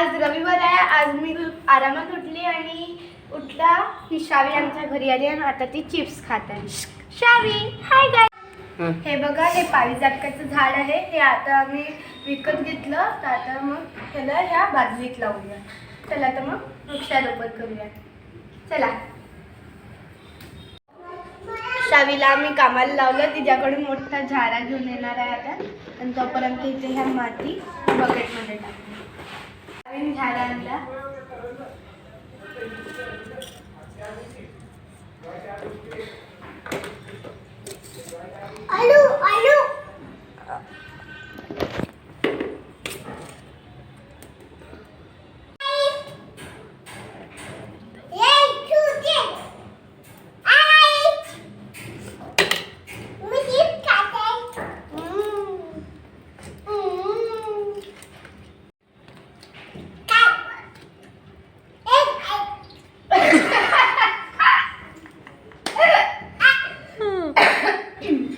आज रविवार आहे. आज मी आरामात उठली आणि उठला ही शावी आमच्या घरी आली आणि आता ती चिप्स खात आहे. शावी हाय गाय. हे बघा, हे पारिजातकाचं झाड आहे. हे आता आम्ही विकत घेतलं, तर आता मग त्याला ह्या बादलीत लावूया. चला तर मग वृक्षारोपण करूया. चला. शावीला आम्ही कामाला लावलं, तिच्याकडून मोठा झाडा घेऊन येणार आहे आता. आणि तोपर्यंत इथे ह्या माती बकेटमध्ये टाकली. झाड आणला.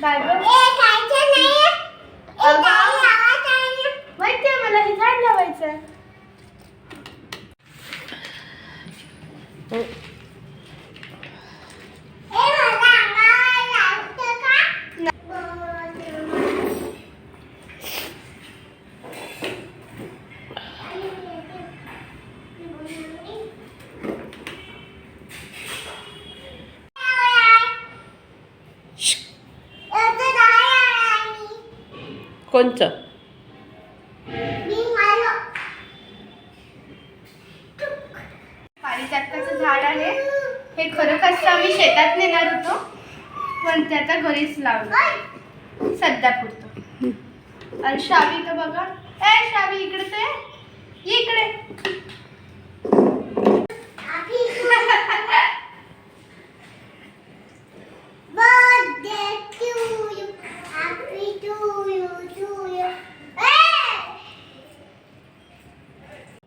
काय गं? माहिती आहे मला, हे झाड लावायचं. कोणचं? पारिजातकाचं झाड आहे. हे खरं कसं आम्ही शेतात नेणार होतो, पण त्याचा घरीच लावलं सध्या पुरतं. आणि शावी तर बघा, ए शावी इकडे ते इकडे.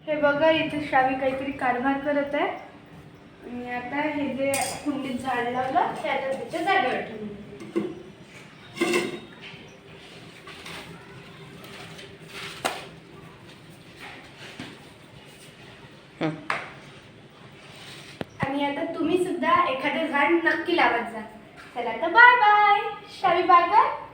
हे बघा, इथे शावी काहीतरी कारभार करत आहे. आणि आता हे जे कुंडीत झाड लावलं ते आता त्याच्या जागेवर ठेवलं. आणि आता तुम्ही सुद्धा एखादं झाड नक्की लावत जा. चला तर बाय बाय. शावी bye bye.